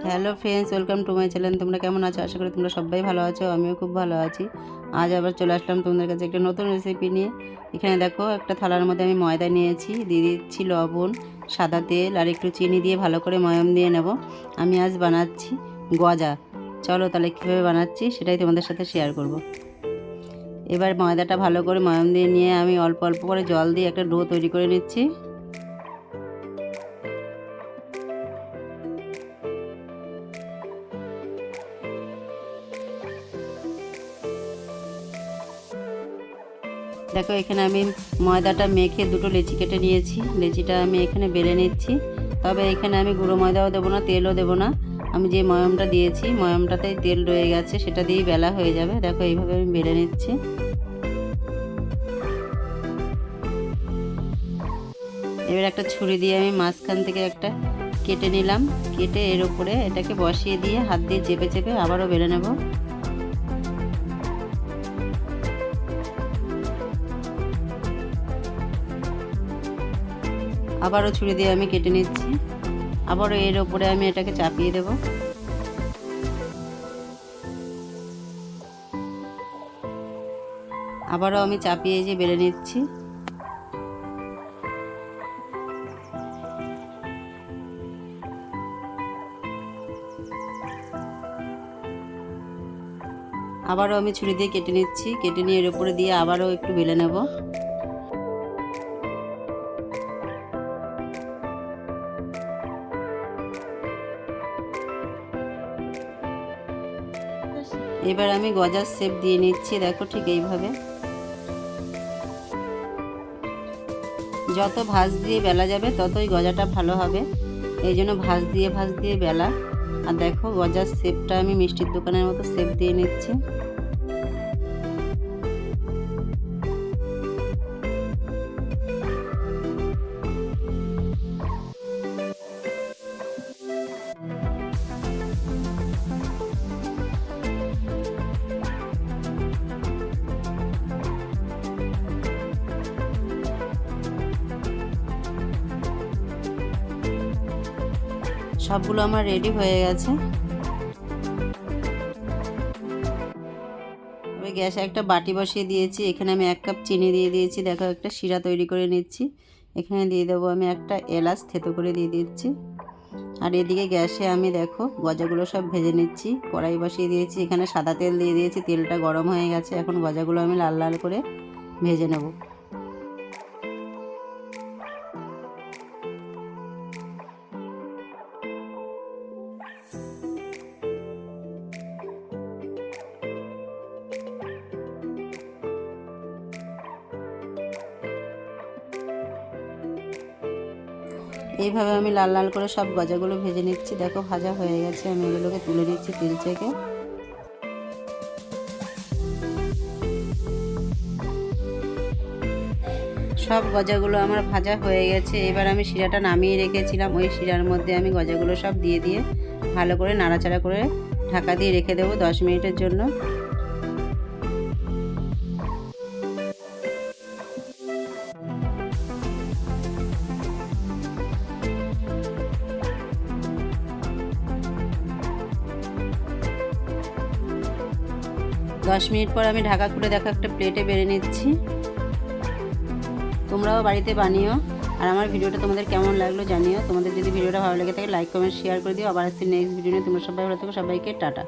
Hello friends, welcome to my channel. তোমরা কেমন আছো? আশা করি তোমরা সবাই ভালো আছো। আমিও খুব ভালো আছি। আজ আবার চলে আসলাম তোমাদের কাছে একটা নতুন রেসিপি নিয়ে। এখানে দেখো, একটা থালার মধ্যে আমি ময়দা নিয়েছি, দিয়ে দিচ্ছি লবণ, সাদা তেল আর একটু চিনি দিয়ে ভালো করে ময়াম দিয়ে নেব। আমি আজ বানাচ্ছি গজা। চলো তাহলে কীভাবে বানাচ্ছি সেটাই তোমাদের সাথে শেয়ার করব। এবার ময়দাটা ভালো করে ময়াম দিয়ে নিয়ে আমি অল্প অল্প করে জল দিয়ে একটা ডো তৈরি করে নিচ্ছি। দেখো, এখানে আমি ময়দাটা মেখে দুটো লেচি কেটে নিয়েছি। লেচিটা আমি এখানে বেলে নিচ্ছি। তবে এখানে আমি গুঁড়ো ময়দাও দেবো না, তেলও দেবো না। আমি যে ময়ামটা দিয়েছি, ময়ামটাতেই তেল রয়ে গেছে, সেটা দিয়েই বেলা হয়ে যাবে। দেখো, এইভাবে আমি বেলে নিচ্ছি। এবার একটা ছুরি দিয়ে আমি মাঝখান থেকে একটা কেটে নিলাম। কেটে এর উপরে এটাকে বসিয়ে দিয়ে হাত দিয়ে চেপে চেপে আবারও বেলে নেব। আবারও ছুরি দিয়ে আমি কেটে নিচ্ছি। আবারও এর ওপরে আমি এটাকে চাপিয়ে দেব। আবারও আমি চাপিয়ে যে বেলে নিচ্ছি। আবারও আমি ছুরি দিয়ে কেটে নিচ্ছি। কেটে নিয়ে এর উপরে দিয়ে আবারও একটু বেলে নেব। এবার আমি গজার শেপ দিয়ে নিচ্ছি। দেখো, ঠিক এইভাবে। যত ভাঁজ দিয়ে বেলা যাবে ততই গজাটা ভালো হবে, এই জন্য ভাঁজ দিয়ে বেলা। আর দেখো, গজার শেপটা আমি মিষ্টির দোকানের মতো শেপ দিয়ে নিচ্ছি। সবগুলো আমার রেডি হয়ে গেছে। তবে গ্যাসে একটা বাটি বসিয়ে দিয়েছি। এখানে আমি 1 কাপ চিনি দিয়ে দিয়েছি। দেখো, একটা শিরা তৈরি করে নিচ্ছি। এখানে দিয়ে দেবো আমি একটা এলাচ থেতো করে দিয়ে দিচ্ছি। আর এদিকে গ্যাসে আমি দেখো গজাগুলো সব ভেজে নিচ্ছি। কড়াই বসিয়ে দিয়েছি। এখানে সাদা তেল দিয়ে দিয়েছি। তেলটা গরম হয়ে গেছে। এখন গজাগুলো আমি লাল লাল করে ভেজে নেব। এইভাবে আমি লাল লাল করে সব গজাগুলো ভেজে নিচ্ছি। দেখো, ভাজা হয়ে গেছে। আমি এগুলোকে তুলে নিচ্ছি তেল থেকে। সব গজাগুলো আমার ভাজা হয়ে গেছে। এবার আমি শিরাটা নামিয়ে রেখেছিলাম, ওই শিরার মধ্যে আমি গজাগুলো সব দিয়ে দিয়ে ভালো করে নাড়াচাড়া করে ঢাকা দিয়ে রেখে দেবো 10 মিনিটের জন্য। দশ মিনিট পর আমি ঢাকা খুলে দেখো একটা প্লেটে বেড়ে নিচ্ছি। তোমরাও বাড়িতে বানিও। আর আমার ভিডিওটা তোমাদের কেমন লাগলো জানিও। তোমাদের যদি ভিডিওটা ভালো লেগে থাকে লাইক কমেন্ট শেয়ার করে দিও। আবার আসছি নেক্সট ভিডিও নিয়ে। তোমরা সবাই ভালো থেকো। সবাইকে টাটা।